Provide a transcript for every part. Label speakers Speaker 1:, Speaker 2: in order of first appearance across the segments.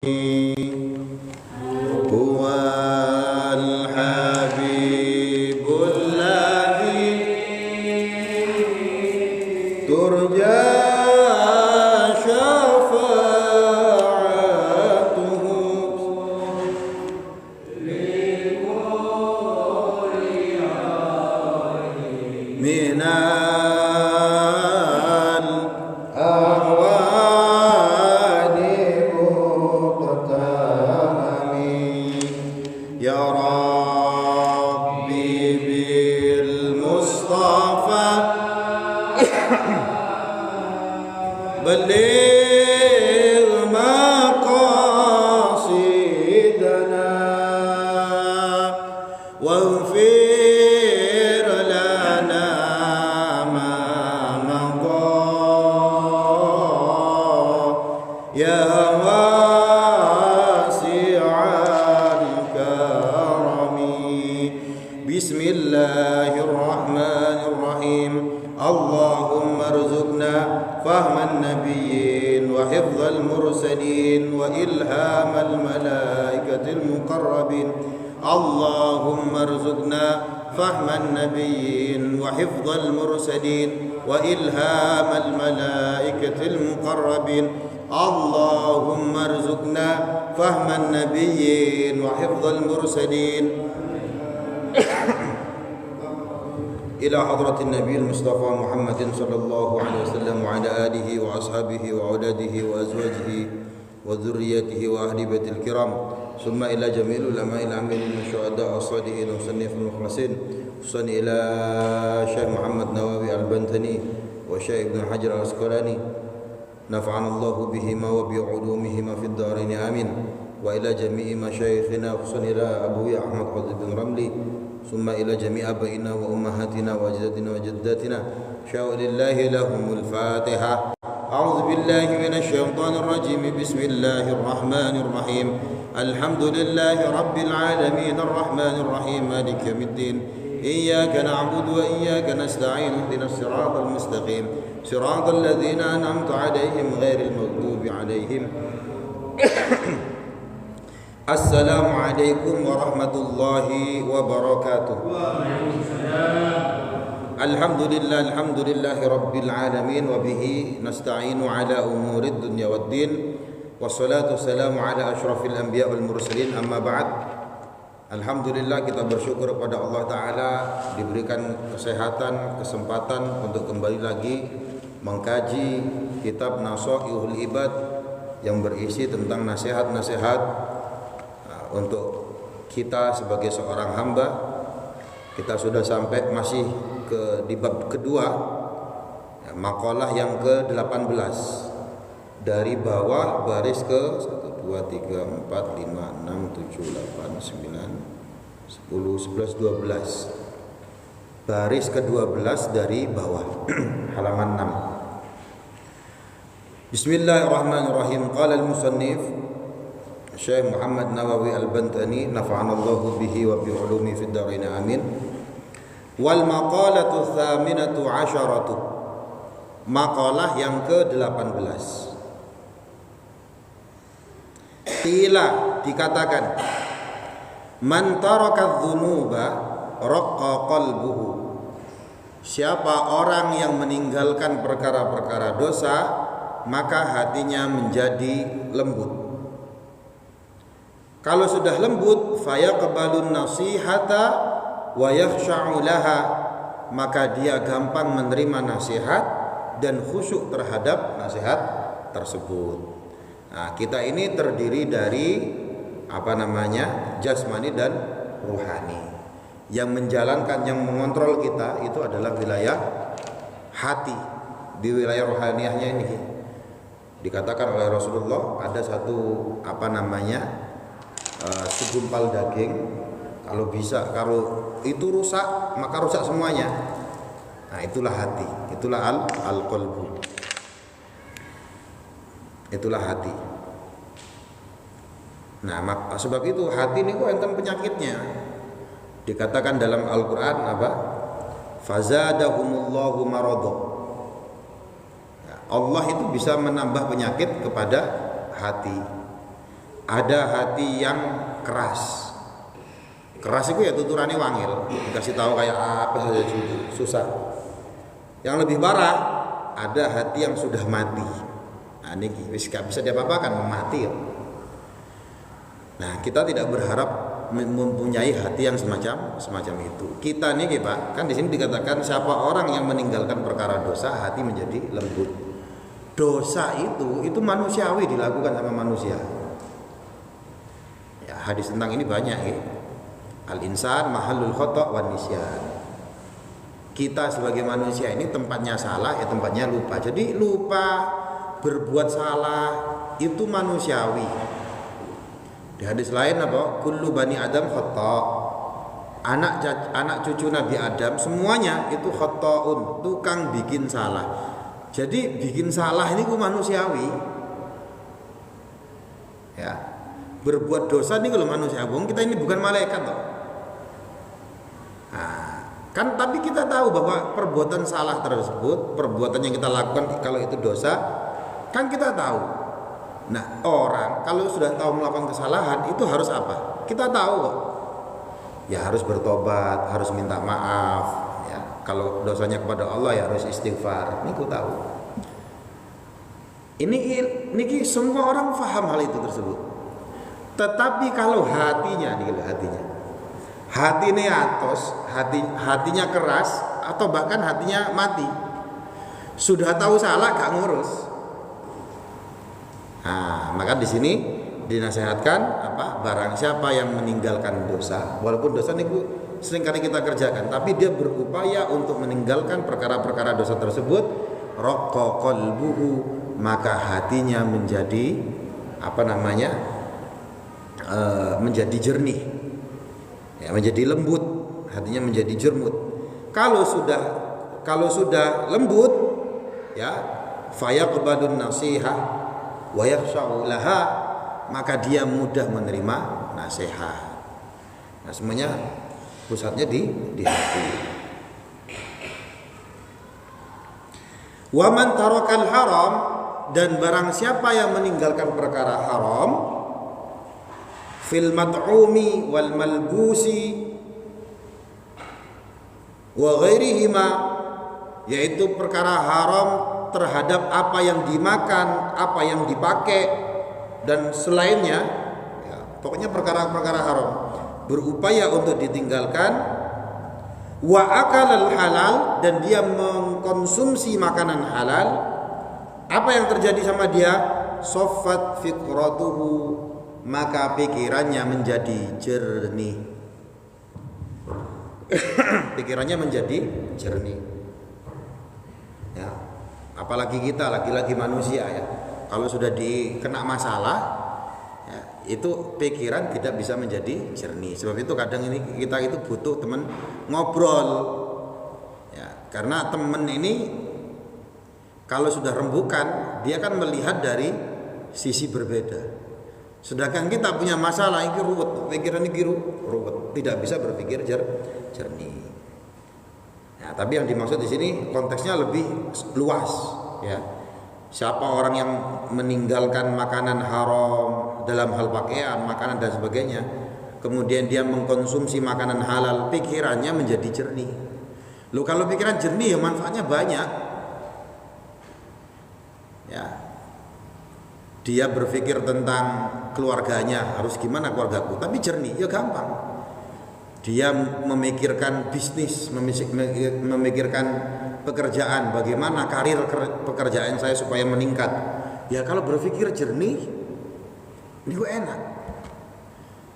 Speaker 1: هو الحبيب الذي ترجى شفاعته من الأهوال مقتحم يا ربي بالمصطفى بلغ مقاصدنا واغفر لنا ما مضى يا واسع الكرم بسم الله الرحمن الرحيم اللهم ارزقنا فهم النبيين وحفظ المرسلين وإلهام الملائكة المقربين اللهم ارزقنا فهم النبيين وحفظ المرسلين وإلهام الملائكة المقربين اللهم ارزقنا فهم النبيين وحفظ المرسلين إلى حضرة النبي المصطفى محمد صلى الله عليه وسلم وعلى آله وأصحابه وأولاده وأزواجه وذريته وأهل بيت الكرام ثم إلى جميع العلماء العاملين من الشهداء والصالحين والمصنفين المخلصين خصوصا إلى شيخ محمد نواوي البنتني وشيخ ابن حجر العسقلاني نفعنا الله بهما وبعلومهما في الدارين آمين وإلى جميع مشايخنا خصوصا إلى أبوي أحمد حضر بن رملي ثم إلى جميع أبائنا وأمهاتنا وأجدادنا وجداتنا شاء لله لهم الفاتحة أعوذ بالله من الشيطان الرجيم بسم الله الرحمن الرحيم الحمد لله رب العالمين الرحمن الرحيم مالك يوم الدين إياك نعبد وإياك نستعين اهدنا الصراط المستقيم صراط الذين أنعمت عليهم غير المغضوب عليهم السلام عليكم ورحمة الله وبركاته الحمد لله رب العالمين وبه نستعين على أمور الدنيا والدين والصلاة والسلام على أشرف الأنبياء والمرسلين أما بعد. Alhamdulillah, kita bersyukur kepada Allah Ta'ala diberikan kesehatan, kesempatan untuk kembali lagi mengkaji kitab Nasaihul Ibad yang berisi tentang nasihat-nasihat untuk kita sebagai seorang hamba. Kita sudah sampai masih di bab kedua, makalah yang ke-18 dari bawah baris ke 1, 2, 3, 4, 5, 6, 7, 8, 9, 10, 11, 12 baris ke-12 dari bawah halaman 6. Bismillahirrahmanirrahim. Qala al-musannif Syekh Muhammad Nawawi Al-Bantani nafa'ana Allahu bihi wa bi ulumi fid dharain amin. Wal maqalatu tsaminatu asyaratu, maqalah yang ke-18. Qila, dikatakan, man taraka dzunuba raqqa qalbuhu, siapa orang yang meninggalkan perkara-perkara dosa maka hatinya menjadi lembut. Kalau sudah lembut, fayaqbalun nasihata wa yakhsha'u laha, maka dia gampang menerima nasihat dan khusyuk terhadap nasihat tersebut. Nah, kita ini terdiri dari jasmani dan ruhani. Yang menjalankan, yang mengontrol kita itu adalah wilayah hati. Di wilayah rohaniyahnya ini dikatakan oleh Rasulullah ada satu segumpal daging, kalau itu rusak maka rusak semuanya. Nah, itulah hati, itulah al-qalbu, itulah hati. Nah, sebab itu hati ini kok enten penyakitnya. Dikatakan dalam Al-Qur'an apa? Fazadahumullahu maradha. Allah itu bisa menambah penyakit kepada hati. ada hati yang keras. Keras itu ya tuturannya wangil, dikasih tahu kayak apa saja susah. Yang lebih parah, ada hati yang sudah mati. Nah, ini wis gak bisa diapa-apakan, mati. Nah, kita tidak berharap mempunyai hati yang semacam itu. Kita nih Pak, kan di sini dikatakan siapa orang yang meninggalkan perkara dosa, hati menjadi lembut. Dosa itu manusiawi, dilakukan sama manusia. Ya, hadis tentang ini banyak ya. Al-insan mahallul khata' wan nisyan. Kita sebagai manusia ini tempatnya salah, ya tempatnya lupa. Jadi lupa, berbuat salah itu manusiawi. Di hadis lain apa? Kullu bani Adam khata'. Anak cucu Nabi Adam semuanya itu khata'un, tukang bikin salah. Jadi bikin salah ini ku manusiawi. Ya. Berbuat dosa ini kalau manusia, kita ini bukan malaikat toh. Nah, kan tapi kita tahu bahwa perbuatan salah tersebut, perbuatan yang kita lakukan kalau itu dosa, kan kita tahu. Nah, orang kalau sudah tahu melakukan kesalahan itu harus apa? Kita tahu kok. Ya harus bertobat, harus minta maaf, ya. Kalau dosanya kepada Allah ya harus istighfar. Ini ku tahu. Ini semua orang paham hal itu tersebut. Tetapi kalau hatinya atos, hatinya keras atau bahkan hatinya mati, sudah tahu salah gak ngurus. Nah, maka di sini dinasihatkan barang siapa yang meninggalkan dosa, walaupun dosa ini sering kali kita kerjakan, tapi dia berupaya untuk meninggalkan perkara-perkara dosa tersebut, raqqa qalbuhu, maka hatinya menjadi menjadi jernih, ya, menjadi lembut, hatinya menjadi jermut. Kalau sudah lembut, ya, fayaqbalun nasihah wa yakhsha'u laha, maka dia mudah menerima nasihat. Nah, semuanya pusatnya di hati. Wa man tarakal haram, dan barang siapa yang meninggalkan perkara haram, fil mat'umi wal malbusi wa ghairihima, yaitu perkara haram terhadap apa yang dimakan, apa yang dipakai dan selainnya, ya, pokoknya perkara-perkara haram, berupaya untuk ditinggalkan. Wa akalal halal, dan dia mengkonsumsi makanan halal, apa yang terjadi sama dia? Soffat fikratuhu, maka pikirannya menjadi jernih. Pikirannya menjadi jernih. Ya, apalagi kita laki-laki manusia ya, kalau sudah dikena masalah, ya, itu pikiran tidak bisa menjadi jernih. Sebab itu kadang ini kita itu butuh teman ngobrol, ya, karena teman ini kalau sudah rembukan, dia kan melihat dari sisi berbeda. Sedangkan kita punya masalah ini ruwet, pikiran ini ruwet, tidak bisa berpikir jernih. Ya, tapi yang dimaksud di sini konteksnya lebih luas, ya. Siapa orang yang meninggalkan makanan haram dalam hal pakaian, makanan dan sebagainya, kemudian dia mengkonsumsi makanan halal, pikirannya menjadi jernih. Loh, kalau pikiran jernih ya manfaatnya banyak. Ya. Dia berpikir tentang keluarganya, harus gimana keluargaku, tapi jernih, ya gampang. Dia memikirkan bisnis, memikirkan pekerjaan, bagaimana karir pekerjaan saya supaya meningkat. Ya kalau berpikir jernih, itu enak.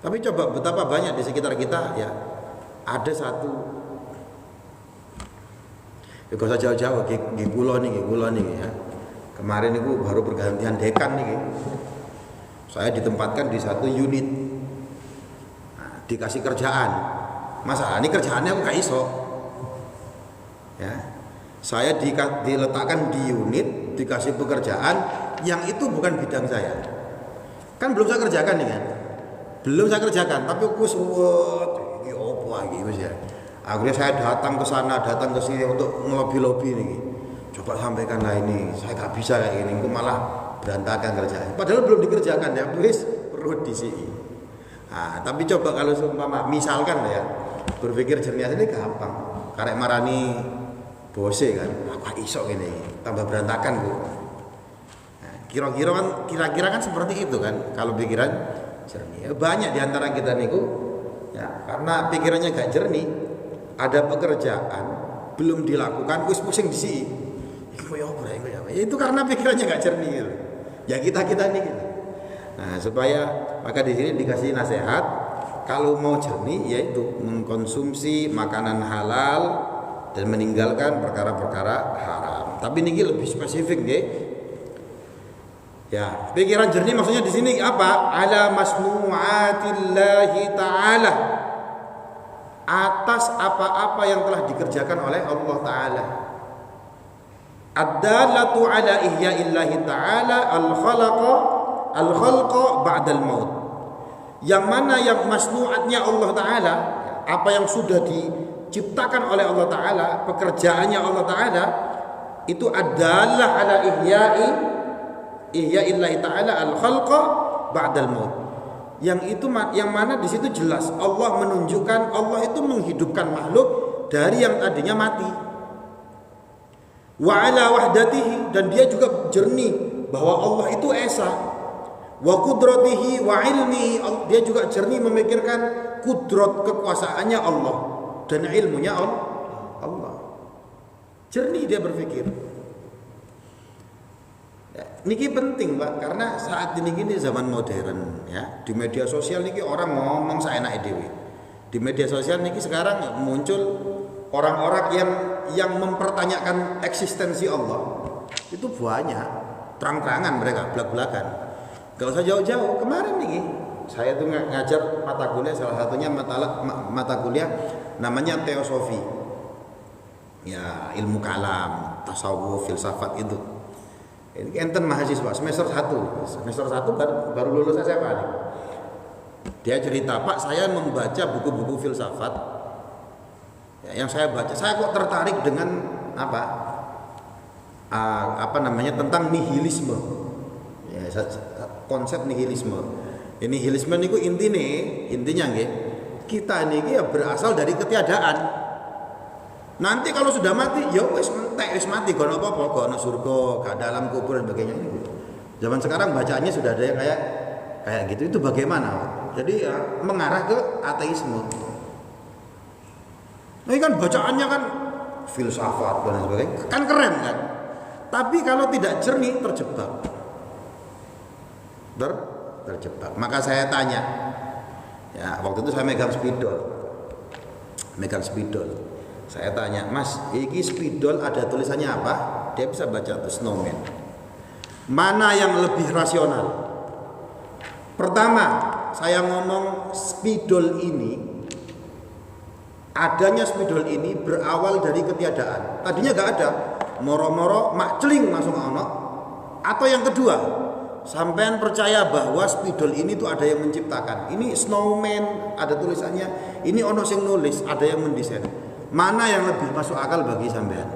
Speaker 1: Tapi coba betapa banyak di sekitar kita, ya, ada satu, ya gak usah jauh-jauh, gigulo nih ya. Kemarin itu baru pergantian dekan nih. Saya ditempatkan di satu unit. Nah, dikasih kerjaan. Masa ini kerjaannya aku gak iso. Ya. Saya diletakkan di unit, dikasih pekerjaan yang itu bukan bidang saya. Kan belum saya kerjakan nih kan. Belum saya kerjakan, tapi aku suwet, iki opo lagi wis ya. Akhirnya saya datang ke sana, datang ke sini untuk ngelobi-lobi nih. Coba sampaikan lah ini, saya gak bisa kayak gini, itu malah berantakan kerjaan. Padahal belum dikerjakan ya, wis perlu disi. Nah, tapi coba kalau seumpama misalkan ya berpikir jernih ini gampang. Karek marani bose kan, aku iso gini, tambah berantakan Bu. Nah, kira-kira kan seperti itu kan kalau pikiran jernih. Banyak di antara kita niku ya karena pikirannya gak jernih, ada pekerjaan belum dilakukan wis pusing disi. Itu karena pikirannya gak jernih gitu. Ya kita nih gitu. Nah, supaya maka di sini dikasih nasihat kalau mau jernih yaitu mengkonsumsi makanan halal dan meninggalkan perkara-perkara haram. Tapi ini lebih spesifik nggih. Ya, pikiran jernih maksudnya di sini apa? Ala masnu'atillahi ta'ala. Atas apa-apa yang telah dikerjakan oleh Allah taala. Ad-dalatu ala ihya'illahi ta'ala al-khalqa ba'dal maut. Yang mana yang masnu'atnya Allah taala, apa yang sudah diciptakan oleh Allah taala, pekerjaannya Allah taala itu adalah ala ihya'illahi ta'ala al-khalqa ba'dal maut. Yang itu yang mana di situ jelas Allah menunjukkan Allah itu menghidupkan makhluk dari yang tadinya mati. Wa ala wahdatihi, dan dia juga jernih bahwa Allah itu esa. Wa qudratihi wa ilmihi, dia juga jernih memikirkan kudrat kekuasaannya Allah dan ilmunya Allah. Jernih dia berpikir. Ya, niki penting Pak, karena saat ini zaman modern ya, di media sosial niki orang ngomong seenake dhewe. Di media sosial niki sekarang muncul orang-orang yang mempertanyakan eksistensi Allah. Itu banyak, terang-terangan mereka, belak-belakan. Gak usah jauh-jauh. Kemarin nih saya tuh ngajar mata kuliah, salah satunya mata kuliah namanya teosofi. Ya, ilmu kalam, tasawuf, filsafat itu. Ini enten mahasiswa semester 1 baru lulus SMA nih. Dia cerita, Pak, saya membaca buku-buku filsafat. Ya, yang saya baca, saya kok tertarik dengan apa namanya tentang nihilisme. Ya, konsep nihilisme. Ini nihilisme niku intinya nggih, kita niki ya berasal dari ketiadaan. Nanti kalau sudah mati, ya wis entek, wis mati, gak apa-apa, gak ono surga, gak ada alam kubur dan sebagainya. Zaman sekarang bacaannya sudah ada yang kayak gitu. Itu bagaimana? Jadi ya mengarah ke ateisme. Nah, ini kan bacaannya kan filsafat dan sebagainya, kan keren kan? Tapi kalau tidak jernih terjebak. Terjebak. Maka saya tanya, ya waktu itu saya megang spidol. Saya tanya, Mas, ini spidol ada tulisannya apa? Dia bisa baca tuh snowman. Mana yang lebih rasional? Pertama, saya ngomong adanya spidol ini berawal dari ketiadaan. Tadinya gak ada, moro-moro makceling langsung ono. Atau yang kedua, sampean percaya bahwa spidol ini tuh ada yang menciptakan. Ini snowman, ada tulisannya. Ini ono sing nulis, ada yang mendesain. Mana yang lebih masuk akal bagi sampean?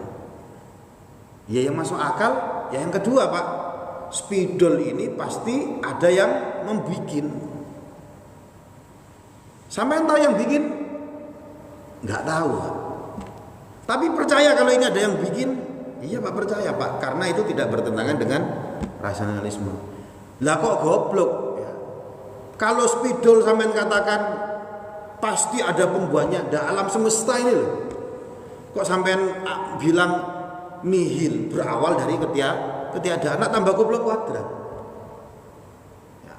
Speaker 1: Ya yang masuk akal, ya yang kedua Pak. Spidol ini pasti ada yang membikin. Sampean tahu yang bikin? Nggak tahu Pak. Tapi percaya kalau ini ada yang bikin? Iya Pak, percaya Pak. Karena itu tidak bertentangan dengan rasionalisme. Lah kok goblok ya? Kalau spidol sampean katakan pasti ada pembuatnya, alam semesta ini loh. Kok sampean bilang nihil berawal dari ketiadaan, tambah goblok kuadrat.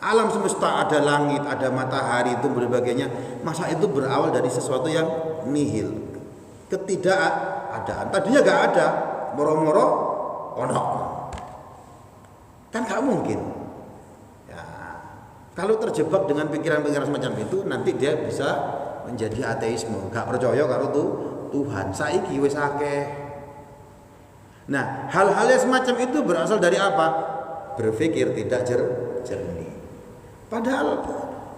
Speaker 1: Alam semesta ada langit, ada matahari itu berbagai-bagainya. Masa itu berawal dari sesuatu yang nihil, ketidakadaan. Tadinya gak ada, moro-moro ono. Kan gak mungkin. Ya, kalau terjebak dengan pikiran-pikiran semacam itu, nanti dia bisa menjadi ateisme, gak percaya karo Tuhan. Saiki wis akeh. Nah, hal-hal yang semacam itu berasal dari apa? Berpikir tidak jernih. Padahal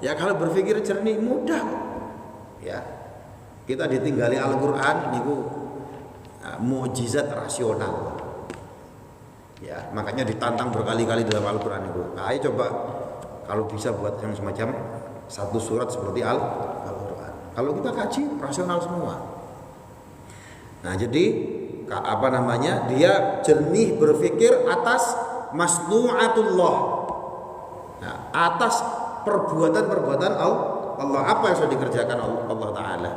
Speaker 1: ya kalau berpikir jernih mudah kok. Ya. Kita ditinggali Al-Qur'an niku mukjizat rasional. Ya, makanya ditantang berkali-kali dalam Al-Qur'an itu. Ayo coba Kalau bisa buat yang semacam satu surat seperti Al-Quran. Kalau kita kaji rasional semua. Nah, jadi dia jernih berpikir atas masnu'atullah. Nah, atas perbuatan-perbuatan Allah, apa yang sudah dikerjakan Allah Ta'ala.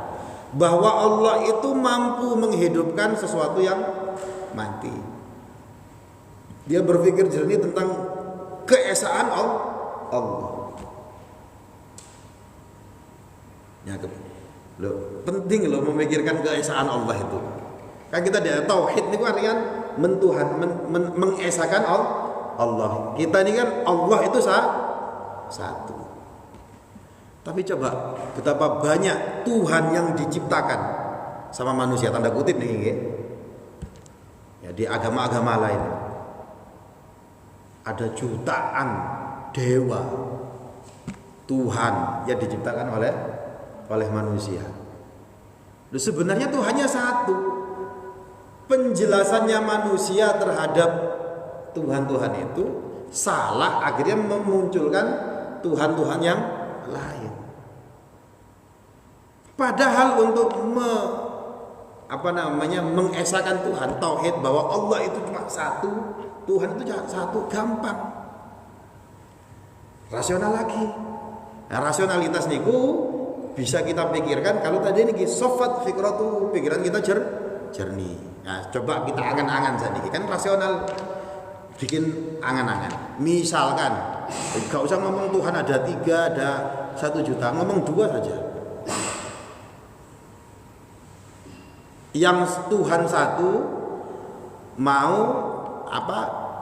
Speaker 1: Bahwa Allah itu mampu menghidupkan sesuatu yang mati. Dia berpikir jernih tentang keesaan Allah. Ya, penting memikirkan keesaan Allah itu. Kan kita di tauhid itu artinya mengesakan Allah. Kita ini kan Allah itu satu. Tapi coba betapa banyak Tuhan yang diciptakan sama manusia, tanda kutip nih, ya, di agama-agama lain ada jutaan dewa Tuhan yang diciptakan oleh manusia. Sebenarnya Tuhannya satu. Penjelasannya manusia terhadap Tuhan-Tuhan itu salah, akhirnya memunculkan Tuhan-Tuhan yang lain. Padahal untuk mengesahkan Tuhan, tauhid bahwa Allah itu cuma satu, Tuhan itu cuma satu, gampang. Rasional lagi. Nah, rasionalitas niku bisa kita pikirkan kalau tadi niki sofat fikratu, pikiran kita jernih. Nah, coba kita angan-angan saja, kan rasional, bikin angan-angan. Misalkan, gak usah ngomong Tuhan ada 3, ada 1 juta, ngomong 2 saja. Yang Tuhan satu mau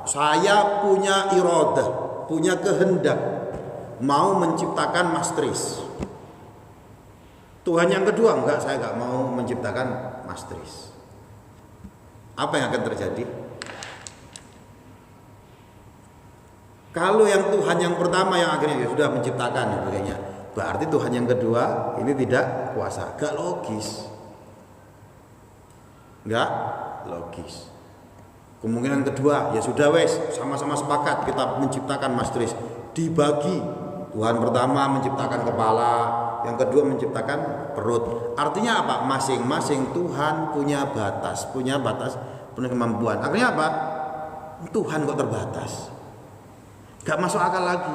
Speaker 1: saya punya iradah, punya kehendak, mau menciptakan matriz. Tuhan yang kedua enggak, saya enggak mau menciptakan matriz. Apa yang akan terjadi? Kalau yang Tuhan yang pertama yang akhirnya sudah menciptakan dan sebagainya, berarti Tuhan yang kedua ini tidak kuasa. Enggak logis. Enggak logis. Kemungkinan kedua, ya sudah wes, sama-sama sepakat kita menciptakan matriz, dibagi. Tuhan pertama menciptakan kepala, yang kedua menciptakan perut. Artinya apa? Masing-masing Tuhan punya batas, punya kemampuan. Artinya apa? Tuhan kok terbatas, gak masuk akal lagi.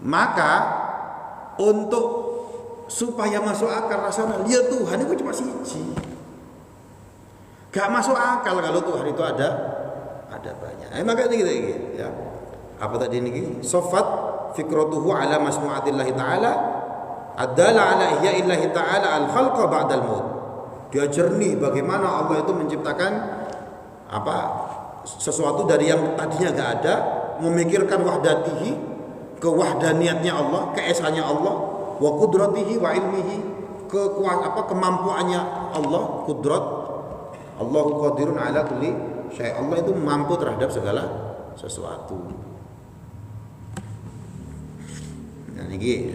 Speaker 1: Maka untuk supaya masuk akal rasional, ya Tuhan itu cuma siji. Gak masuk akal kalau Tuhan itu ada banyak. Makanya gitu ya. Apa tadi ini? Sofat fikratuhu ala masnu'atillahi ta'ala adalah ala ihya'illahi ta'ala al-khalqa ba'dal maut. Dia jernih bagaimana Allah itu menciptakan sesuatu dari yang tadinya gak ada, memikirkan wahdatihi, kewahdaniatnya Allah, keesaannya Allah, wa qudratihi wa ilmihi, kemampuannya Allah, kudrat. Allahu qadirun ala kulli syai'. Allah itu mampu terhadap segala sesuatu. Nah, ini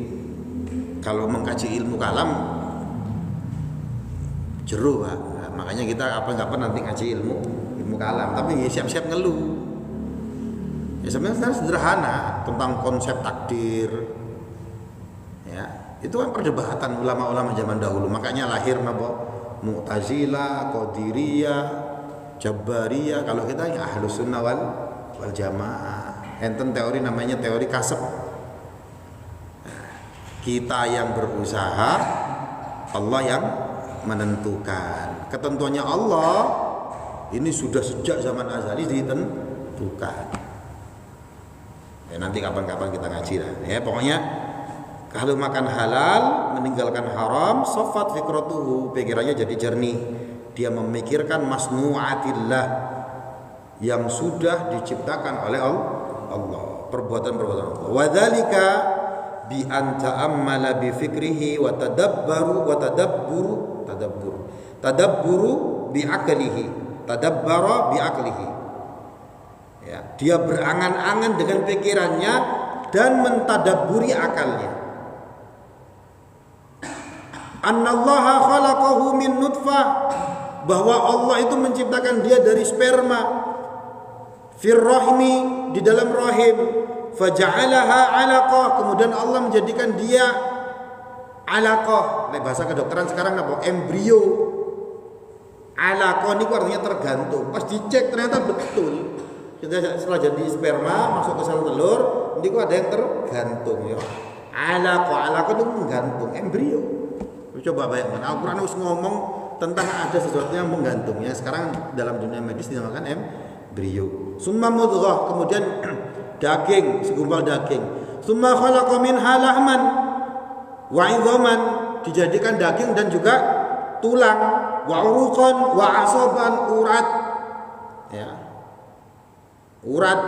Speaker 1: kalau mengkaji ilmu kalam jeru, Pak. Nah, makanya kita kapan-kapan nanti ngaji ilmu kalam, tapi siap-siap ngeluh. Ya sebenarnya sederhana tentang konsep takdir. Ya, itu kan perdebatan ulama-ulama zaman dahulu. Makanya lahir Mu'tazilah, Qadiriyah, Jabariyah. Kalau kita ya Ahlus Sunnah wal Jamaah. Enten teori namanya teori kasab. Kita yang berusaha, Allah yang menentukan. Ketentuannya Allah ini sudah sejak zaman azali ditentukan. Ya, nanti kapan-kapan kita ngaji lah. Ya, pokoknya kalau makan halal, meninggalkan haram, sofat fikratuhu, pikirannya jadi jernih. Dia memikirkan masnu'atillah yang sudah diciptakan oleh Allah, perbuatan-perbuatan Allah. Wadzalika bi an ta'ammala bi fikrihi wa tadabburu bi aqlihi, tadabbara bi aqlihi. Ya, dia berangan-angan dengan pikirannya dan mentadabburi akalnya. Annallaha khalaqahu min nutfah, bahwa Allah itu menciptakan dia dari sperma, fir rahmi, di dalam rahim, faja'alaha 'alaqah, kemudian Allah menjadikan dia 'alaqah. Nek bahasa kedokteran sekarang apa? Embrio. 'Alaqah niku artinya tergantung. Pas dicek ternyata betul. Setelah jadi sperma masuk ke sel telur, niku ada yang tergantung ya. 'Alaqah itu menggantung, embrio. Coba bayangkan, Al-Qur'an harus ngomong tentang ada sesuatu yang menggantung ya. Sekarang dalam dunia medis dinamakan embrio. Summa mudghah, kemudian daging, segumpal daging. Summa khalaqa minha lahman wa 'idhaman, dijadikan daging dan juga tulang, wa 'uruqan wa 'asaban, urat. Ya. Urat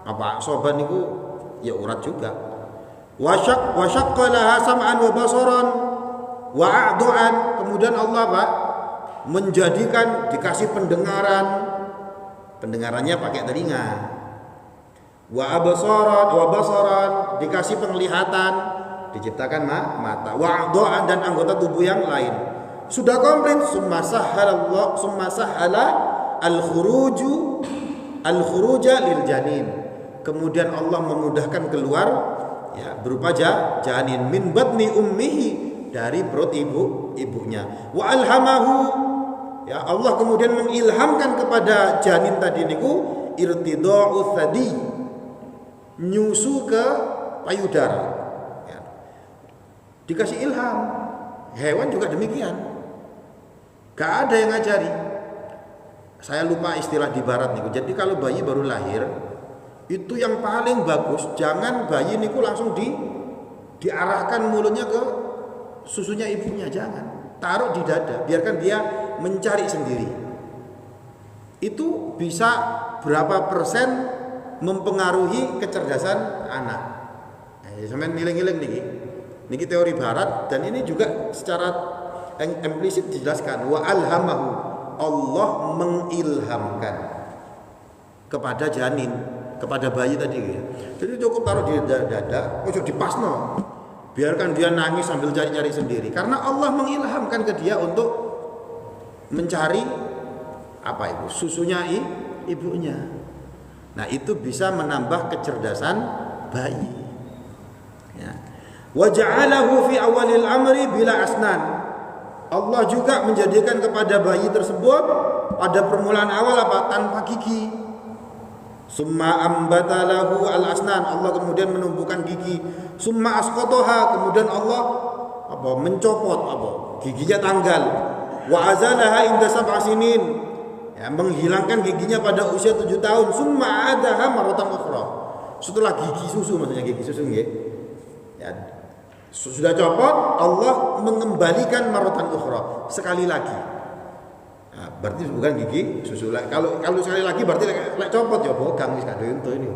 Speaker 1: apa asaban itu ya urat juga. Wa syaqqa laha sam'an wa basaran wa a'dha'an, kemudian Allah Pak menjadikan dikasih pendengarannya pakai telinga. Wa basaran dikasih penglihatan, diciptakan mata. Wa a'dha'an dan anggota tubuh yang lain. Sudah komplit. Summa sahhala al-khuruja lil janin. Kemudian Allah memudahkan keluar ya berupa janin min batni ummihi, dari perut ibunya. Wa alhamahu, ya Allah kemudian mengilhamkan kepada janin tadi niku irtida'u thadi, nyusu ke payudara ya. Dikasih ilham. Hewan juga demikian, gak ada yang ngajari. Saya lupa istilah di barat niku. Jadi kalau bayi baru lahir itu yang paling bagus, jangan bayi niku langsung diarahkan mulutnya ke susunya ibunya, jangan. Taruh di dada, biarkan dia mencari sendiri. Itu bisa berapa persen mempengaruhi kecerdasan anak. Sampeyan ngiling-ngiling niki teori barat, dan ini juga secara implisit dijelaskan. Wa alhamahu, Allah mengilhamkan kepada janin, kepada bayi tadi ya. Jadi cukup taruh di dada, ojo dipasno. Biarkan dia nangis sambil cari-cari sendiri, karena Allah mengilhamkan ke dia untuk mencari apa itu? Susunya ibunya. Nah, itu bisa menambah kecerdasan bayi. Ya. Wa ja'alahu fi awalil amri bila asnan. Allah juga menjadikan kepada bayi tersebut pada permulaan awal apa? Tanpa gigi. Summa ambata lahu al-asnan, Allah kemudian menumbuhkan gigi. Summa asqataha, kemudian Allah mencopot giginya tanggal. Wa azalaha inda sab'a sinin, ya, menghilangkan giginya pada usia 7 tahun. Summa adaha maratan ukhra, setelah gigi susu, maksudnya gigi susu nggih. Ya, sudah copot, Allah mengembalikan maratan ukhra, sekali lagi. Nah, berarti bukan gigi susu. Kalau sekali lagi berarti lek copot ya bogang wis kado ento ini.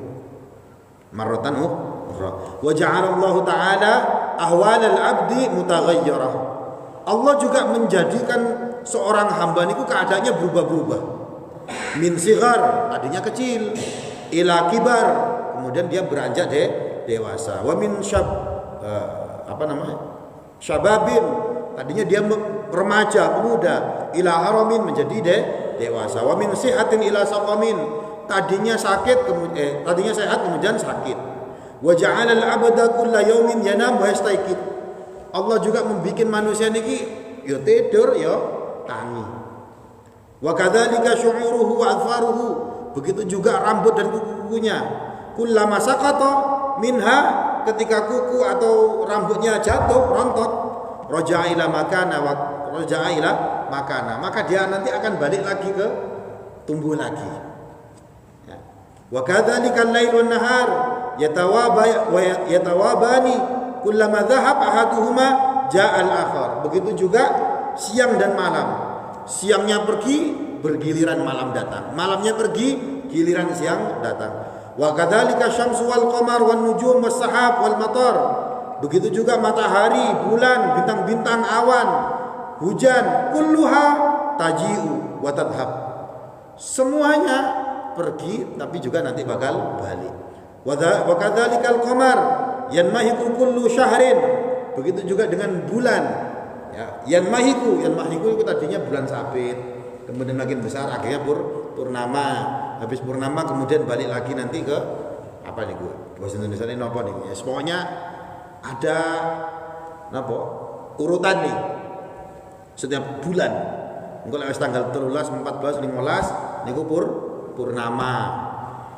Speaker 1: Marratan ukhra. Wa ja'alallahu ta'ala ahwalal 'abdi mutaghayyirah. Allah juga menjadikan seorang hamba niku keadaannya berubah-ubah. Min sighar, tadinya kecil, ila kibar, kemudian dia beranjak dewasa. Wa min syababin, tadinya dia remaja, pemuda, ila haramin, menjadi dewasa. Wa min sihatin ila saqamin, tadinya sehat kemudian sakit. Wa ja'ala al-'abda kulla yawmin yanam wa yastayqid. Allah juga membuat manusia niki ya tidur ya tangi. Wa kadzalika syu'uruhu wa adfaruhu, begitu juga rambut dan kuku-kukunya. Kullama saqata minha, ketika kuku atau rambutnya jatuh rontok, raja'a ila makana, maka dia nanti akan balik lagi ke tumbuh lagi. Ya. Wa kadzalika al-lail wan nahar yatawabani kullama dhahab ahaduhuma ja'a al-akhar. Begitu juga siang dan malam. Siangnya pergi, bergiliran malam datang. Malamnya pergi, giliran siang datang. Wa kadzalika syamsu wal qamar wan nujum was sahab wal matar. Begitu juga matahari, bulan, bintang-bintang, awan, hujan, kulluha taji'u wa tadhhab. Semuanya pergi tapi juga nanti bakal balik. Wa kadzalikal qamar yanmahiku kullu syahrin. Begitu juga dengan bulan. Ya, yanmahiku itu tadinya bulan sabit, kemudian makin besar akhirnya purnama. Habis purnama kemudian balik lagi nanti ke apa nih gue? Bahasa Indonesia ini apa nih? Ya, pokoknya ada apa? Urutan nih. Setiap bulan. Engko lek tanggal 13, 14, 15 niku purnama.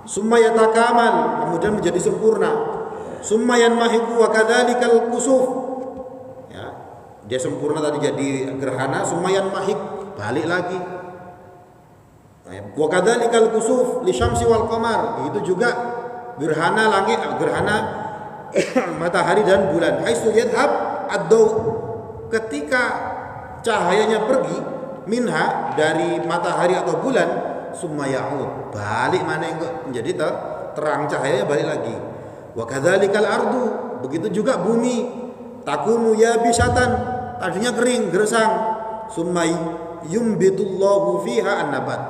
Speaker 1: Summa yatakamal, kemudian menjadi sempurna. Summa yanmahiku wa kadzalikal kusuf. Ya, dia sempurna tadi jadi gerhana, summa yanmahik, balik lagi. Wa kadzalikal kusuf li syamsi wal qamar. Itu juga gerhana langit, gerhana matahari dan bulan. Haitsu yadhhab ad-daw. Ketika cahayanya pergi minha dari matahari atau bulan, summa ya'ud, balik mana yang menjadi terang, cahayanya balik lagi. Wa kadzalikal ardu, begitu juga bumi, takunu yabisatan, tadinya kering gersang, summa yumbitullahu fiha an-nabat,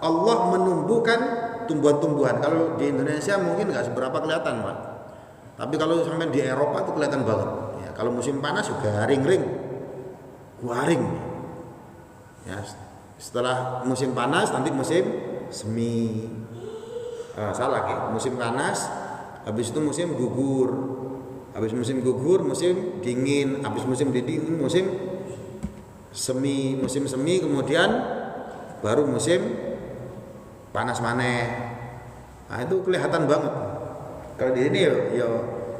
Speaker 1: Allah menumbuhkan tumbuhan-tumbuhan. Kalau di Indonesia mungkin nggak seberapa kelihatan, Pak, tapi kalau sampai di Eropa itu kelihatan banget ya. Kalau musim panas juga ring-ring garing ya. Setelah musim panas nanti musim semi, salah ya, musim panas, habis itu musim gugur, habis musim gugur musim dingin, habis musim dingin musim semi, kemudian baru musim panas maneh. Nah itu kelihatan banget. Kalau di sini ya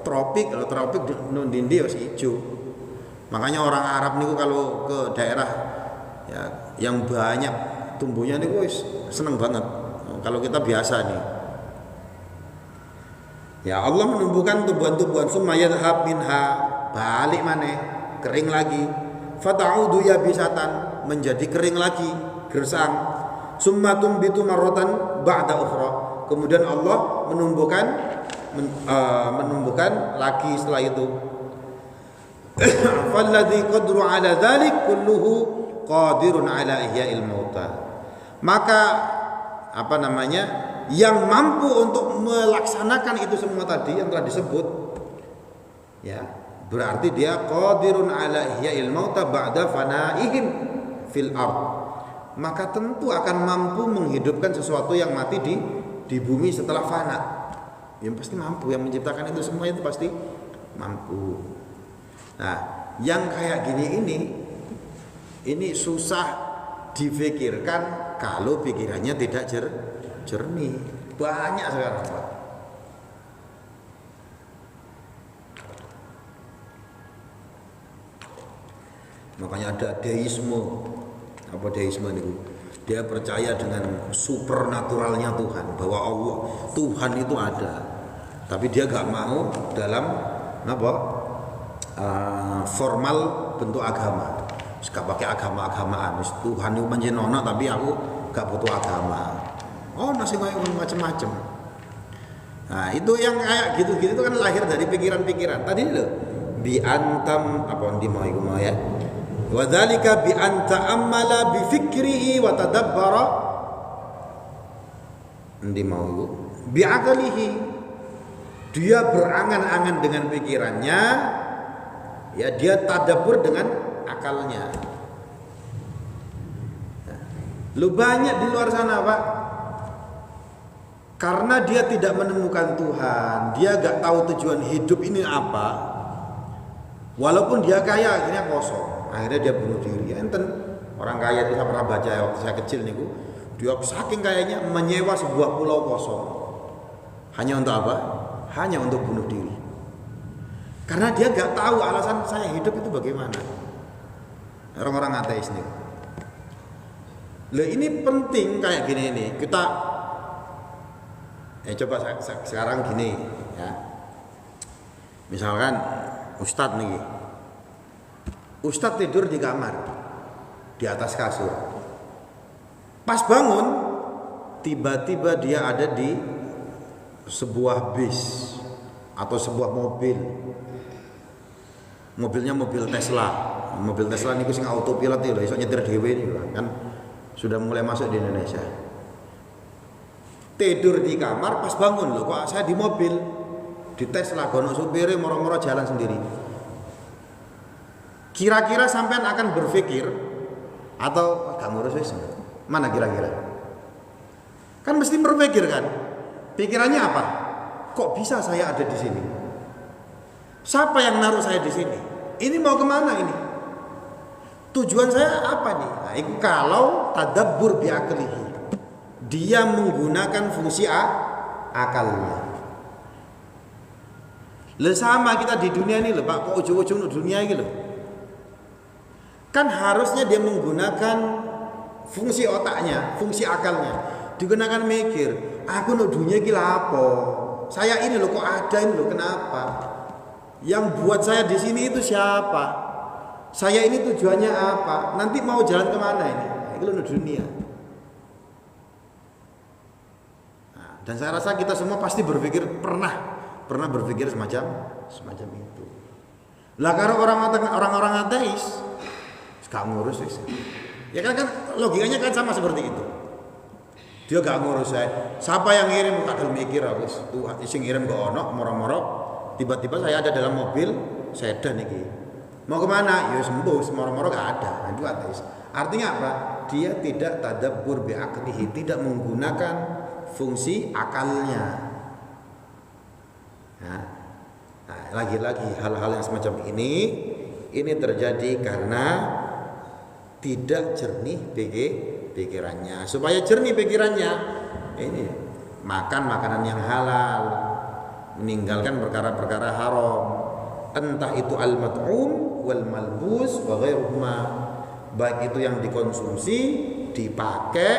Speaker 1: tropik, kalau tropik di India masih hijau. Makanya orang Arab niku kalau ke daerah ya yang banyak tumbuhnya nih guys seneng banget. Kalau kita biasa nih ya Allah menumbuhkan tumbuhan-tumbuhan, summa yadhhab minha, balik maneh kering lagi, fata'udu yabisatan, menjadi kering lagi gersang, summa tumbitu marratan ba'da ukhra, kemudian Allah menumbuhkan lagi setelah itu. Falladzi qadru ala dzalik kulluhu qadirun ala ihya'il mauta. Maka yang mampu untuk melaksanakan itu semua tadi yang telah disebut ya, berarti dia qadirun ala ihya'il mauta ba'da fanaihim fil ard. Maka tentu akan mampu menghidupkan sesuatu yang mati di bumi setelah fana. Yang pasti mampu, yang menciptakan itu semua itu pasti mampu. Nah, yang kayak gini ini susah difikirkan kalau pikirannya tidak jernih. Banyak sekarang, Pak. Makanya ada deisme. Apa deisme itu? Dia percaya dengan supernaturalnya Tuhan, bahwa Allah, Tuhan itu ada. Tapi dia gak mau dalam formal bentuk agama. Gak pakai agama-agamaan. Tuhan itu menjenono tapi aku gak butuh agama. Oh, masih macam-macam. Nah, itu yang kayak gitu-gitu itu kan lahir dari pikiran-pikiran. Tadi loh, bi antam apa ndi mau iku ya. Wa dzalika bi anta amala bi fikrihi wa tadabbara ndi mau iku bi aqlihi. Dia berangan-angan dengan pikirannya, ya dia tadabbur dengan akalnya. Lu banyak di luar sana, Pak, karena dia tidak menemukan Tuhan, dia gak tahu tujuan hidup ini apa. Walaupun dia kaya, akhirnya kosong, akhirnya dia bunuh diri. Enten orang kaya itu saya pernah baca waktu saya kecil niku, dia saking kayanya menyewa sebuah pulau kosong. Hanya untuk apa? Hanya untuk bunuh diri. Karena dia gak tahu alasan saya hidup itu bagaimana. Orang-orang ateis nih. Loh, ini penting kayak gini nih. Kita coba sekarang gini ya. Misalkan Ustadz nih. Ustadz tidur di kamar di atas kasur. Pas bangun tiba-tiba dia ada di sebuah bis atau sebuah mobil. Mobilnya mobil Tesla. Mobil Tesla niku sing autopilot lho, iso nyetir dhewe niku kan sudah mulai masuk di Indonesia. Tidur di kamar, pas bangun loh kok saya di mobil, di Tesla, gono supirnya moro-moro jalan sendiri. Kira-kira sampean akan berpikir atau gak ngurus wis? Mana kira-kira? Kan mesti berpikir kan? Pikirannya apa? kok bisa saya ada di sini? Siapa yang naruh saya di sini? Ini mau kemana ini? Tujuan saya apa nih? Nah, itu kalau tadabbur biaklihi, dia menggunakan fungsi akalnya. Sama kita di dunia ini loh Pak, kok ujung-ujung dunia ini loh. Kan harusnya dia menggunakan fungsi otaknya, fungsi akalnya. Digunakan mikir, aku no dunia gila apa? Saya ini loh kok ada ini loh, kenapa? Yang buat saya di sini itu siapa? Saya ini tujuannya apa? Nanti mau jalan kemana ini? Itu no dunia. Nah, dan saya rasa kita semua pasti berpikir pernah berpikir semacam itu. Lah kalau orang-orang ateis gak ngurus wis. Ya kan logikanya kan sama seperti itu. Dia gak ngurus saya. Siapa yang ngirim tak gelem mikir wis. Tuhan sing ngirim kok ono moro-moro tiba-tiba saya ada dalam mobil sedan iki. Mau kemana? Ya sembuh, moro-moro gak ada. Itu ateis. Artinya apa? Dia tidak tadabbur bi aqlihi, tidak menggunakan fungsi akalnya. Nah, lagi-lagi hal-hal yang semacam ini terjadi karena tidak jernih pikirannya. Supaya jernih pikirannya, ini makan makanan yang halal, meninggalkan perkara-perkara haram, entah itu al-mat'um wal malbus wa ghairuhuma, baik itu yang dikonsumsi, dipakai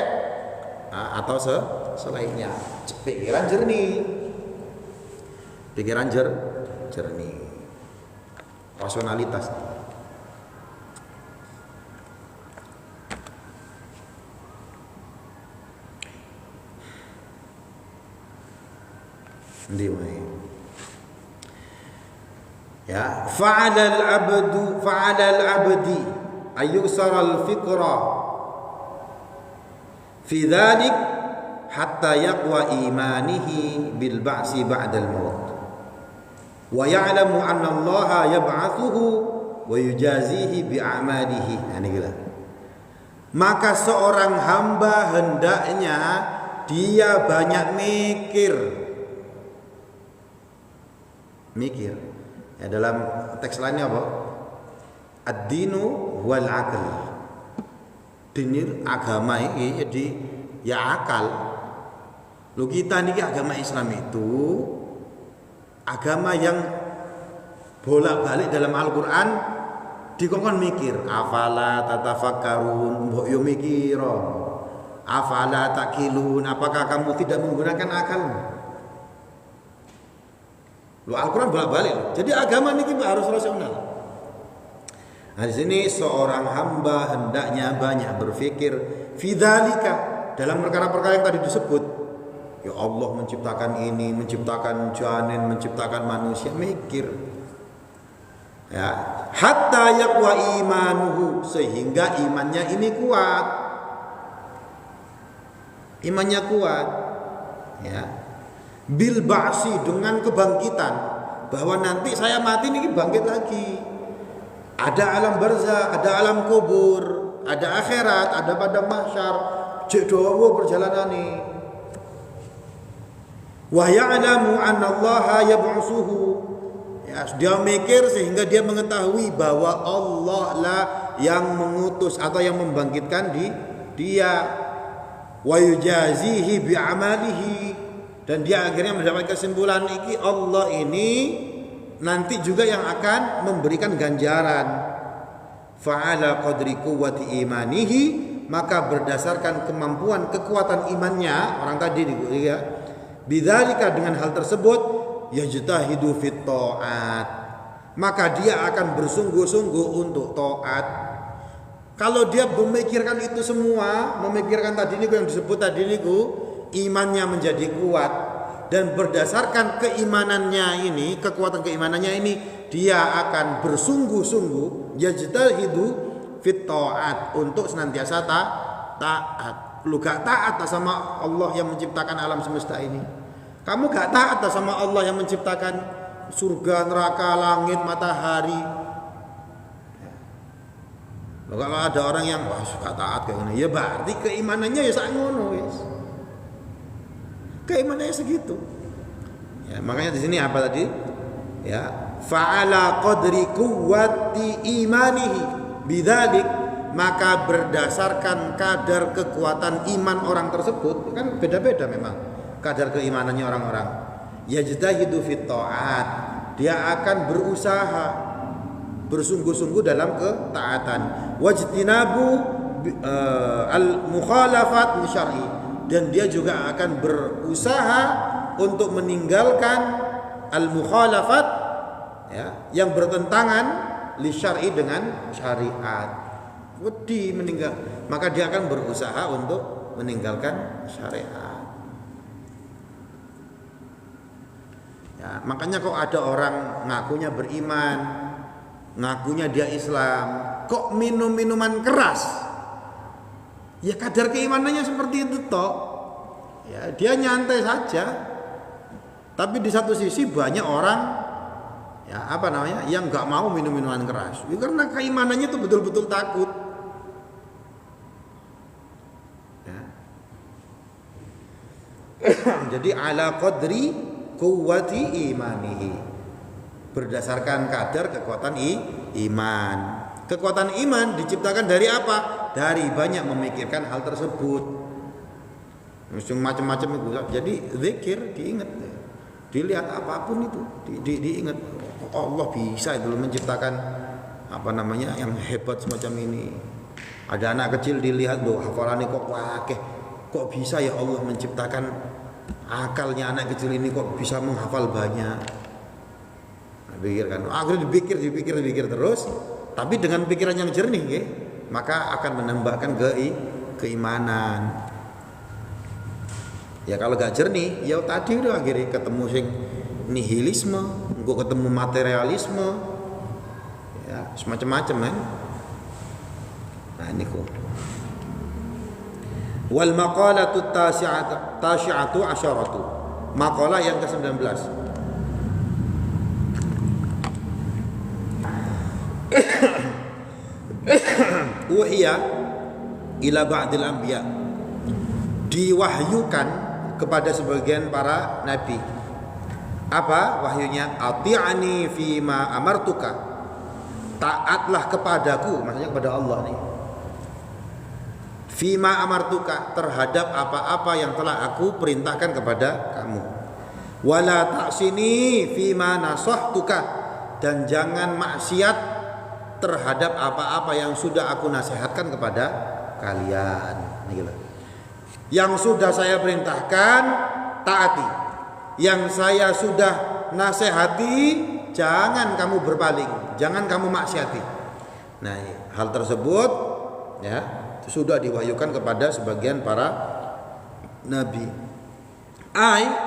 Speaker 1: atau selainnya. Pikiran jernih. Pikiran jernih, rasionalitas. Ndi wae. Ya, fa'ala al-abdi ayyusara al-fikra fi dhalik hatta yaqwa imanihi bil ba'si ba'da al-maut. Wa ya'lamu anna Allah yab'atsuhu wa yujazihi bi a'malihi. Nah, ini gila. Maka seorang hamba hendaknya dia banyak mikir. Ya, dalam teks lainnya apa? Ad-dinu wal aql. Dinir agama ini jadi ya akal. Lu kita niki agama Islam itu agama yang bolak-balik dalam Al-Quran dikongkon mikir, afala tatafakkarun, mbok yo mikir, afala takilun, apakah kamu tidak menggunakan akalmu? Lu Al-Quran bolak-balik. Jadi agama ini harus rasional. Nah, di sini seorang hamba hendaknya banyak berpikir fidzalika, dalam perkara-perkara yang tadi disebut. Ya Allah menciptakan ini, menciptakan janin, menciptakan manusia, mikir. Ya, hatta yaqwa imanuhu, sehingga imannya ini kuat. Imannya kuat. Ya. Bil ba'si, dengan kebangkitan, bahwa nanti saya mati ini bangkit lagi. Ada alam barzakh, ada alam kubur, ada akhirat, ada padang mahsyar. Cek dawa perjalanane. Wa ya'lamu anna Allah yab'atsuhu. Ya, dia mikir sehingga dia mengetahui bahwa Allah lah yang mengutus atau yang membangkitkan dia. Wa yujazihi bi amalihi, dan dia akhirnya mendapat kesimpulan iki Allah ini nanti juga yang akan memberikan ganjaran. Fa'ala qadri quwwati imanihi, maka berdasarkan kemampuan kekuatan imannya orang tadi ya. Bidzalika, dengan hal tersebut, yajtahidu fit taat, maka dia akan bersungguh-sungguh untuk taat. Kalau dia memikirkan itu semua, memikirkan tadi niku yang disebut tadi niku, imannya menjadi kuat, dan berdasarkan keimanannya ini, kekuatan keimanannya ini, dia akan bersungguh-sungguh yajtahidu fit taat, untuk senantiasa taat. Lu gak taat sama Allah yang menciptakan alam semesta ini. Kamu gak taat sama Allah yang menciptakan surga, neraka, langit, matahari. Kalau ada orang yang wah suka taat kayak gini, ya berarti keimanannya ya sak ngono wis. Keimanannya segitu. Ya, makanya di sini apa tadi? Ya, fa'ala qadri quwwati imanihi bidzalik, maka berdasarkan kadar kekuatan iman orang tersebut, kan beda-beda memang kadar keimanannya orang-orang. Yajtahidu fit ta'at, dia akan berusaha bersungguh-sungguh dalam ketaatan. Wajtinabu al mukhalafat li syar'i, dan dia juga akan berusaha untuk meninggalkan al mukhalafat, ya, yang bertentangan li syar'i dengan syariat. Wedi meninggal, maka dia akan berusaha untuk meninggalkan syariat. Ya, makanya kok ada orang ngakunya beriman, ngakunya dia Islam, kok minum minuman keras? Ya kadar keimanannya seperti itu toh. Ya, dia nyantai saja. Tapi di satu sisi banyak orang, ya apa namanya, yang nggak mau minum minuman keras. Ya, karena keimanannya itu betul-betul takut. Ya. Jadi ala qadri quwwati imanihi, berdasarkan kadar kekuatan iman. Kekuatan iman diciptakan dari apa? Dari banyak memikirkan hal tersebut. Macam-macam itu. Jadi zikir diingat. Dilihat apapun itu diingat. Allah bisa itu menciptakan apa namanya yang hebat semacam ini. Ada anak kecil dilihat loh, hafalannya kok wakeh. Kok bisa ya Allah menciptakan akalnya anak kecil ini kok bisa menghafal banyak. Nah, pikirkan. Akhirnya dipikir terus, tapi dengan pikiran yang jernih, ya, maka akan menambahkan keimanan. Ya kalau gak jernih, ya tadi udah akhirnya ketemu sing nihilisme, engko ketemu materialisme, ya semacam-macam kan. Nah ini kok. Wal maqalatu tasi'atu asyaratu. Maqalah yang ke-19. Uhiya ila ba'dil anbiya, diwahyukan kepada sebagian para nabi. Apa wahyunya? Ati'ani fima amartuka, taatlah kepadaku, maksudnya kepada Allah nih. Fima amartuka, terhadap apa-apa yang telah aku perintahkan kepada kamu. Wala ta'sini fima nasahtuka, dan jangan maksiat terhadap apa-apa yang sudah aku nasihatkan kepada kalian. Gitu. Yang sudah saya perintahkan taati, yang saya sudah nasihati jangan kamu berpaling, jangan kamu maksiati. Nah, hal tersebut ya sudah diwahyukan kepada sebagian para nabi.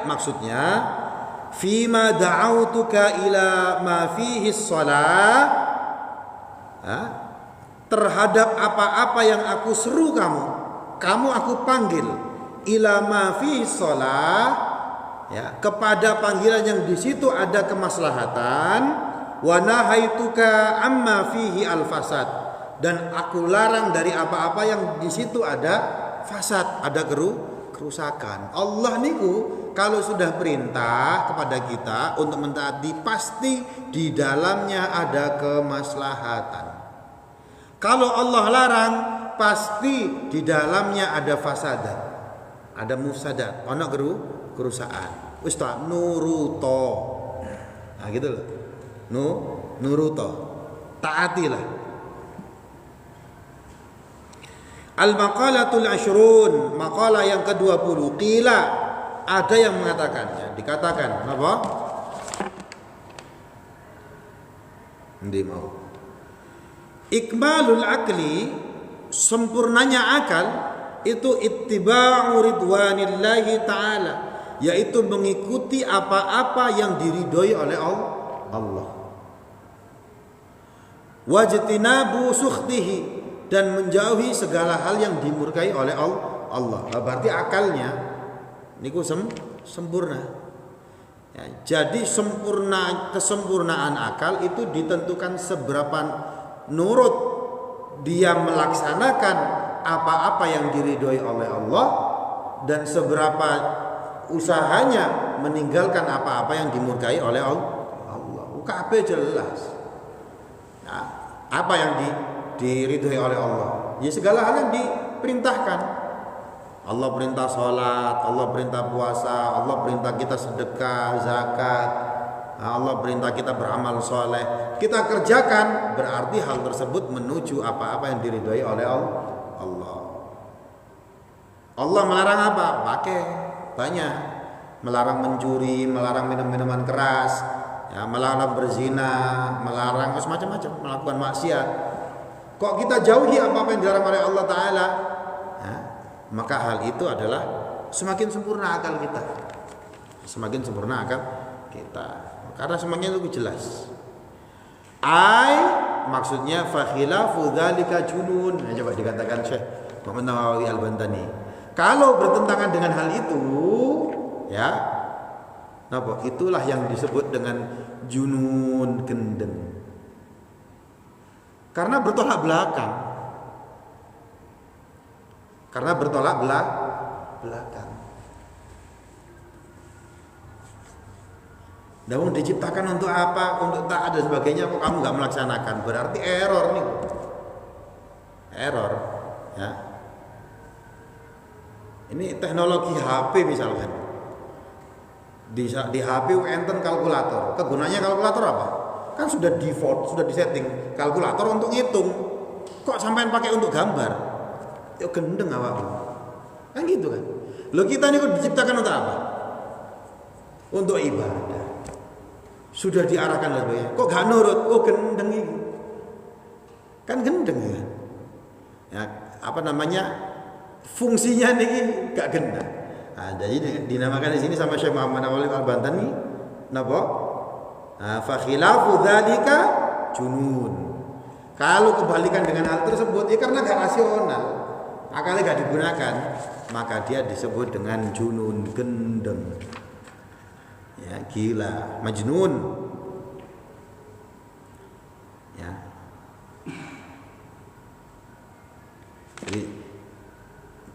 Speaker 1: Maksudnya fima da'autuka ila ma fihi shalah, terhadap apa-apa yang aku seru kamu aku panggil ila ma fihi shalah, ya, kepada panggilan yang di situ ada kemaslahatan, wa nahaituka amma fihi al-fasad, dan aku larang dari apa-apa yang di situ ada fasad, ada kerusakan. Allah niku kalau sudah perintah kepada kita untuk mentaati, pasti di dalamnya ada kemaslahatan. Kalau Allah larang, pasti di dalamnya ada fasadat, ada mufsadat, ana kerusakan. Wis ta nuruto. Nah gitu loh. Nuruto. Taatilah. Al-maqalatul ashrun, maqalah yang ke-20. Qila, ada yang mengatakannya, dikatakan apa? Ndi mau. Ikmalul akli, sempurnanya akal itu ittiba'u ridwanillahi ta'ala, yaitu mengikuti apa-apa yang diridhoi oleh Allah. Wajtinabu sukhtihi, dan menjauhi segala hal yang dimurkai oleh Allah. Berarti akalnya niku sempurna. Ya, jadi kesempurnaan akal itu ditentukan seberapa nurut dia melaksanakan apa-apa yang diridhoi oleh Allah, dan seberapa usahanya meninggalkan apa-apa yang dimurkai oleh Allah. Kabeh jelas. Nah, apa yang diridhoi oleh Allah? Ya segala hal yang diperintahkan. Allah perintah sholat, Allah perintah puasa, Allah perintah kita sedekah, zakat, Allah perintah kita beramal soleh. Kita kerjakan, berarti hal tersebut menuju apa-apa yang diridhoi oleh Allah. Allah melarang apa? Pakai banyak. Melarang mencuri, melarang minum-minuman keras, ya, melarang berzina, melarang macam-macam, melakukan maksiat. Kok kita jauhi apa-apa yang dilarang oleh Allah Ta'ala, ya, maka hal itu adalah semakin sempurna akal kita. Semakin sempurna akal kita, karena semuanya lebih jelas. Maksudnya fakhilafu dzalika junun. Nah, coba dikatakan Syekh Muhammad Nawawi Al-Bantani. Kalau bertentangan dengan hal itu, ya, napa? Itulah yang disebut dengan junun, gendeng. Karena bertolak belakang. Namun diciptakan untuk apa? Untuk taat dan sebagainya. Kok kamu nggak melaksanakan? Berarti error nih. Error, ya. Ini teknologi HP misalkan. Di HP enten kalkulator. Kegunaannya kalkulator apa? Kan sudah default, sudah disetting kalkulator untuk ngitung. Kok sampean pakai untuk gambar? Yo gendeng awakmu. Kan gitu kan. Loh, kita ini kok diciptakan untuk apa? Untuk ibadah. Sudah diarahkan dan sebagainya. Kok gak nurut? Oh gendeng ini. Kan gendeng ya. Ya, apa namanya? Fungsinya nih gak gendeng. Nah, jadi dinamakan di sini sama Syekh Muhammad Nawawi Al-Bantani, napa? Fa khilafu dzalika junun. Kalau kebalikan dengan hal tersebut, ya karena gak rasional, akalnya gak digunakan, maka dia disebut dengan junun, gendeng. Ya, gila, majnun. Ya. Jadi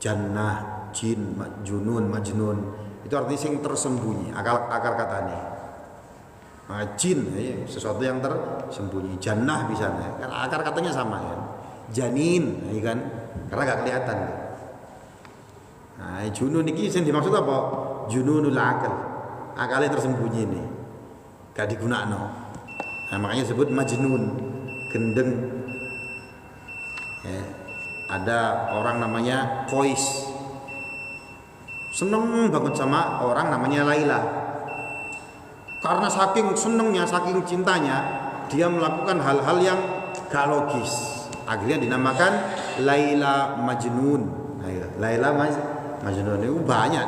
Speaker 1: jannah, jin, junun, majnun itu artinya sing tersembunyi, akar katanya. Jin, ya, sesuatu yang tersembunyi. Jannah bisa, kan akar katanya sama ya. Janin, ya kan, karena gak kelihatan. Nah, junun ini yang dimaksud apa? Jununul akal, akalnya tersembunyi nih, gak digunakan. Nah, makanya disebut majnun, gendeng. Ya. Ada orang namanya Qais, seneng banget sama orang namanya Laila. Karena saking senengnya, saking cintanya, dia melakukan hal-hal yang gak logis. Akhirnya dinamakan Laila Majnun. Laila Majnun itu banyak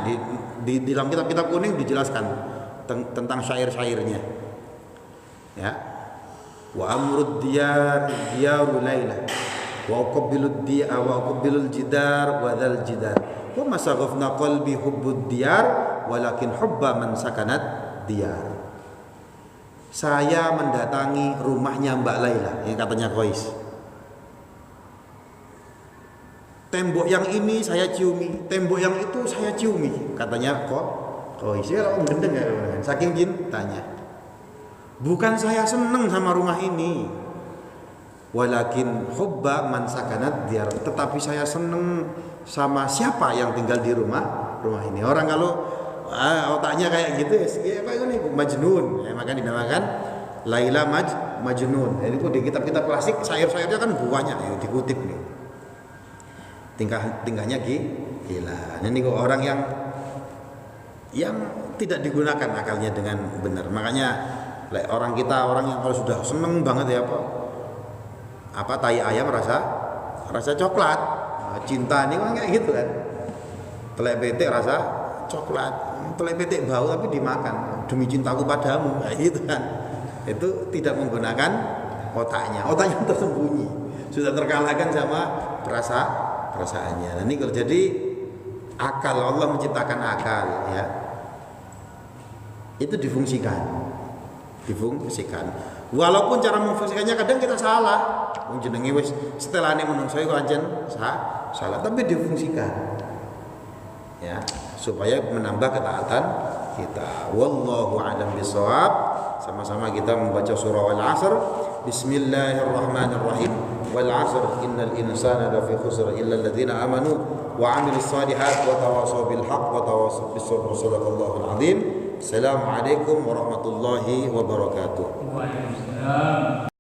Speaker 1: di dalam kitab-kitab kuning dijelaskan tentang syair-syairnya. Ya. Wa amrud diyaru Laila. Wa uqbilul jidar wa dzal jidar. Wa masaghafna qalbi hubbud diyar walakin hubba man sakanat diyar. Saya mendatangi rumahnya Mbak Laila, yang katanya Qais. Tembok yang ini saya ciumi, tembok yang itu saya ciumi, katanya Qais. Ya orang gendeng ya, saking cintanya. Bukan saya seneng sama rumah ini, walakin hubba man sakanat diyar, tetapi saya seneng sama siapa yang tinggal di rumah ini. Orang kalau otaknya kayak gitu ya apa ini majnun, ya, maka dinamakan Laila Majnun. Jadi di kitab-kitab klasik syair-syairnya kan banyak ya dikutip nih. Tingkahnya gila. Ini kok orang yang tidak digunakan akalnya dengan benar. Makanya orang yang kalau sudah seneng banget ya apa tai ayam rasa coklat. Cinta ini kan kayak gitu kan. Telek betik rasa coklat, telek betik bau tapi dimakan demi cintaku padamu, nah, gitu kan. Itu tidak menggunakan otaknya tersembunyi, sudah terkalahkan sama perasaannya. Nah, ini kalau jadi akal, Allah menciptakan akal ya, itu difungsikan. Walaupun cara memfungsikannya kadang kita salah. Jenenge wis setelane menungso iku anjen salah, tapi difungsikan. Ya, supaya menambah ketaatan kita. Wallahu a'lam bishawab. Sama-sama kita membaca surah Al-'Asr. Bismillahirrahmanirrahim. Wal 'asr innal insana lafi khusr illa alladziina amanu wa 'amilus shalihat wa tawashaw bil haqq wa tawashaw bis sabr. Shadaqallahul 'adzim. Assalamualaikum warahmatullahi wabarakatuh.
Speaker 2: Waalaikumsalam.